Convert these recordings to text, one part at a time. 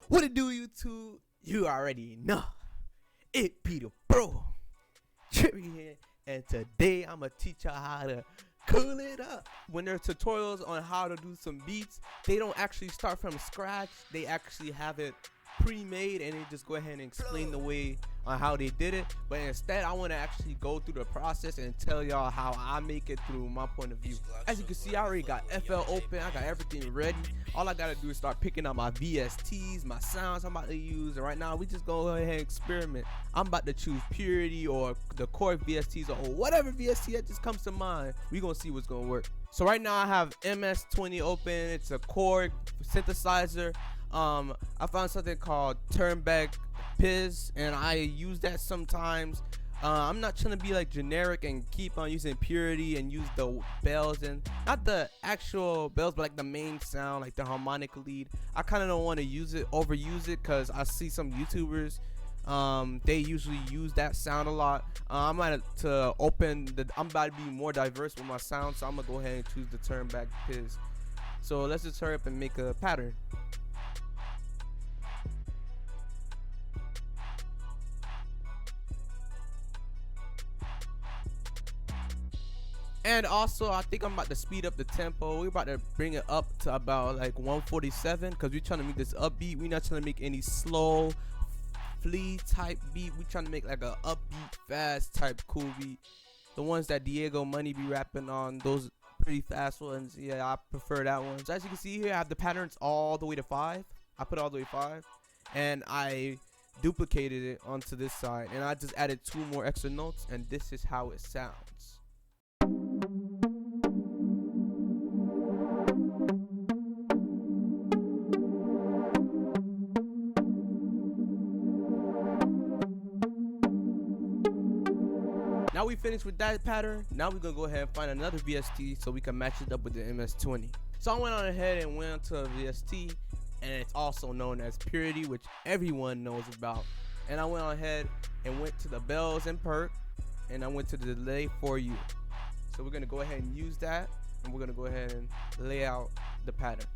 What it do, YouTube? You already know. It be the bro. Trippy here. And today I'ma teach y'all how to cool it up. When there are tutorials on how to do some beats, they don't actually start from scratch. They actually have it pre-made and they just go ahead and explain the way on how they did it. But instead I want to actually go through the process and tell y'all how I make it through my point of view. As you can see, I already got FL open. I got everything ready. All I gotta do is start picking out my VSTs, my sounds I'm about to use, and right now we just go ahead and experiment. I'm about to choose purity or the core VSTs or whatever VST that just comes to mind. We gonna see what's gonna work. So right now I have MS-20 open. It's a core synthesizer. I found something called Turnback Piz, and I use that sometimes. I'm not trying to be like generic and keep on using purity and use the bells, and not the actual bells but like the main sound, like the harmonic lead. I kind of don't want to overuse it because I see some YouTubers they usually use that sound a lot. I'm about to be more diverse with my sound, so I'm gonna go ahead and choose the Turnback Piz. So let's just hurry up and make a pattern. And also, I think I'm about to speed up the tempo. We're about to bring it up to about like 147 because we're trying to make this upbeat. We're not trying to make any slow, flea type beat. We're trying to make like a upbeat, fast type cool beat. The ones that Diego Money be rapping on, those pretty fast ones. Yeah, I prefer that one. So as you can see here, I have the patterns all the way to 5. I put it all the way 5. And I duplicated it onto this side. And I just added 2 more extra notes. And this is how it sounds. Now we finished with that pattern. Now we're gonna go ahead and find another VST so we can match it up with the MS-20. So I went on ahead and went to a VST, and it's also known as purity, which everyone knows about. And I went on ahead and went to the bells and perk, and I went to the delay for you. So we're gonna go ahead and use that, and we're gonna go ahead and lay out the pattern.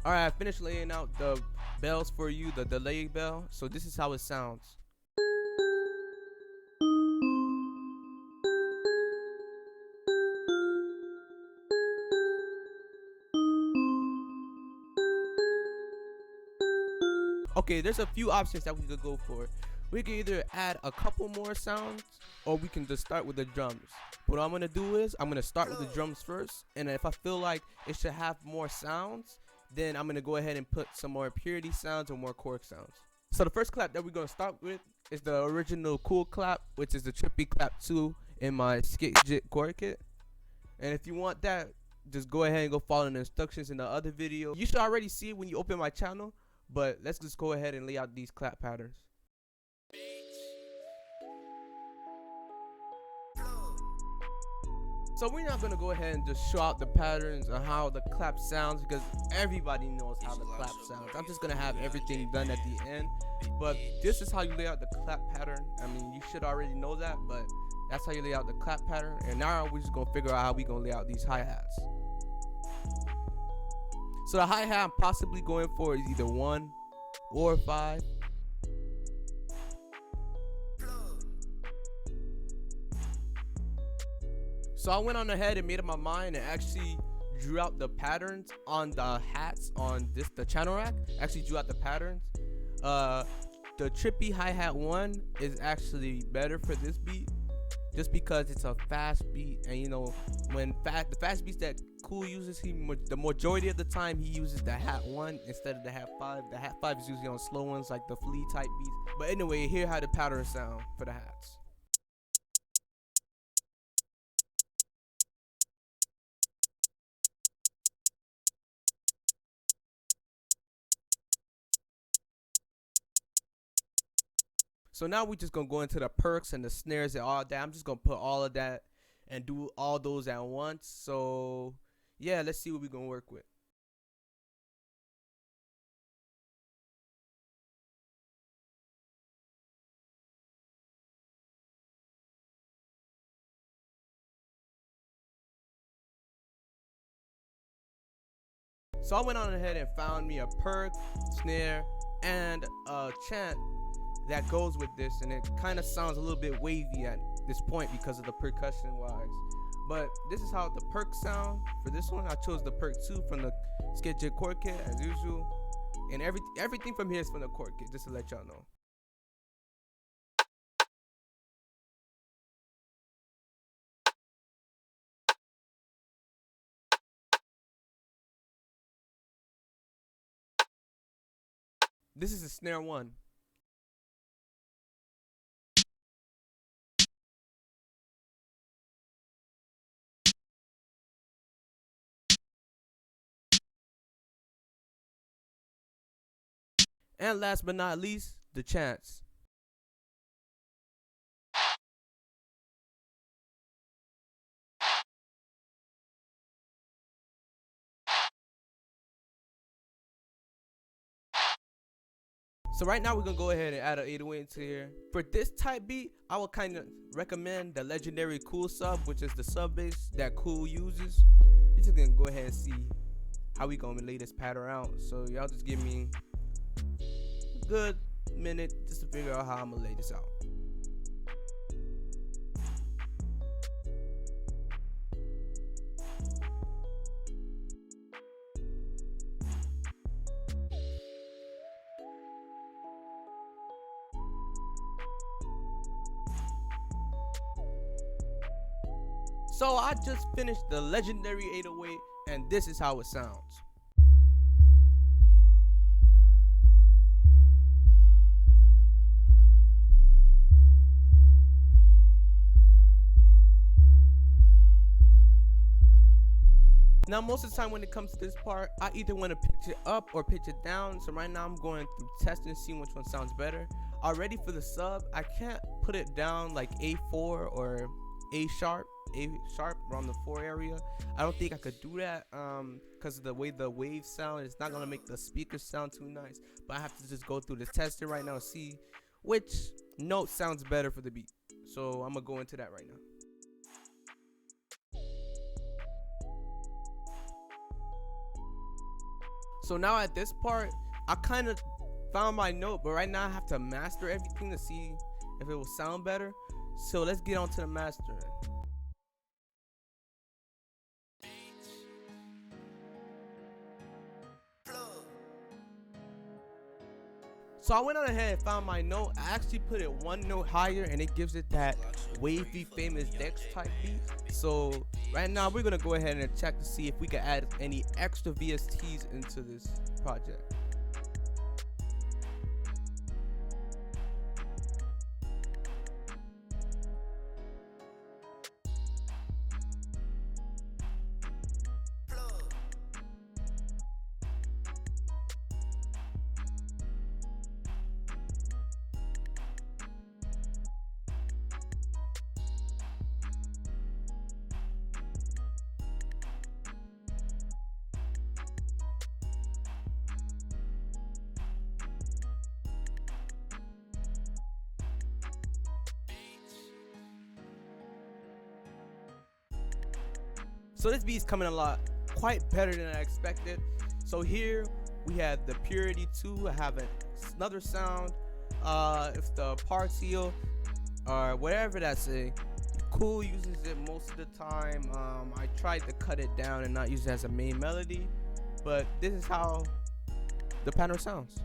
Alright, I finished laying out the bells for you, the delay bell. So this is how it sounds. Okay, there's a few options that we could go for. We can either add a couple more sounds, or we can just start with the drums. What I'm gonna do is I'm gonna start with the drums first, and if I feel like it should have more sounds, then I'm gonna go ahead and put some more purity sounds or more chord sounds. So the first clap that we're gonna start with is the original cool clap, which is the trippy clap 2 in my skit jit chord kit. And if you want that, just go ahead and go follow the instructions in the other video. You should already see it when you open my channel, but let's just go ahead and lay out these clap patterns. So we're not gonna go ahead and just show out the patterns on how the clap sounds because everybody knows how the clap sounds. I'm just gonna have everything done at the end, but this is how you lay out the clap pattern. I mean, you should already know that, but that's how you lay out the clap pattern. And now we're just gonna figure out how we gonna lay out these hi-hats. So the hi-hat I'm possibly going for is either 1 or 5. So I went on ahead and made up my mind and actually drew out the patterns on the hats on the channel rack. Actually drew out the patterns. The trippy hi-hat 1 is actually better for this beat, just because it's a fast beat, and you know when the fast beats that Cool uses, the majority of the time he uses the hat 1 instead of the hat 5. The hat 5 is usually on slow ones like the flea type beats. But anyway, here how the patterns sound for the hats. So now we're just gonna go into the perks and the snares and all that. I'm just gonna put all of that and do all those at once. So yeah, let's see what we're gonna work with. So I went on ahead and found me a perk, snare, and a chant that goes with this, and it kind of sounds a little bit wavy at this point because of the percussion wise. But this is how the perk sound. For this one, I chose the perk 2 from the Sketchy chord kit as usual, and everything from here is from the chord kit, just to let y'all know. This is a snare 1. And last but not least, the chants. So right now we're gonna go ahead and add an 808 into here. For this type beat, I would kind of recommend the legendary KOOL sub, which is the sub bass that KOOL uses. We're just gonna go ahead and see how we gonna lay this pattern out. So y'all just give me a good minute just to figure out how I'm gonna lay this out. So I just finished the legendary 808, and this is how it sounds. Now most of the time when it comes to this part, I either want to pitch it up or pitch it down. So right now I'm going through testing, seeing which one sounds better. Already for the sub, I can't put it down like A4 or A sharp around the 4 area. I don't think I could do that because of the way the waves sound. It's not gonna make the speakers sound too nice, but I have to just go through the tester right now, see which note sounds better for the beat. So I'm gonna go into that right now. So now at this part, I kind of found my note, but right now I have to master everything to see if it will sound better. So let's get on to the mastering. So I went on ahead and found my note. I actually put it 1 note higher, and it gives it that wavy famous Dex type beat. So right now we're gonna go ahead and check to see if we can add any extra VSTs into this project. So this beat is coming quite better than I expected. So here we have the Purity 2. I have another sound. If the partial or whatever that's a KOOL uses it most of the time. I tried to cut it down and not use it as a main melody, but this is how the pattern sounds.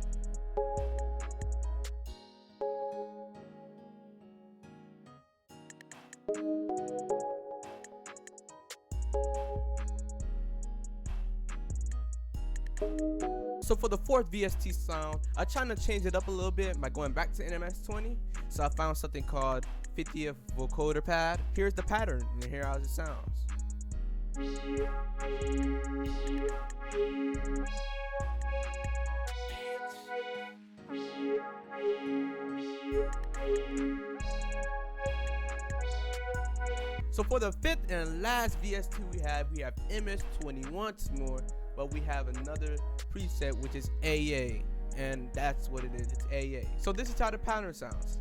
So for the 4th VST sound, I tried to change it up a little bit by going back to NMS20. So I found something called 50th vocoder pad. Here's the pattern, and here how it sounds. So for the 5th and last VST we have MS20 once more, but we have another preset which is AA, and that's what it is, it's AA. So this is how the pattern sounds.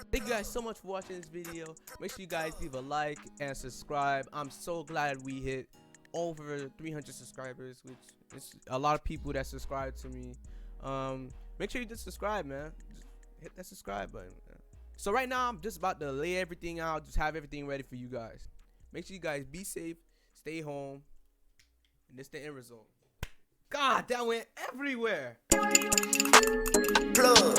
Thank you guys so much for watching this video. Make sure you guys leave a like and subscribe. I'm so glad we hit over 300 subscribers, which is a lot of people that subscribe to me. Make sure you just subscribe, man. Just hit that subscribe button, man. So right now I'm just about to lay everything out, just have everything ready for you guys. Make sure you guys be safe, stay home, and this the end result. God, that went everywhere. Pluggz.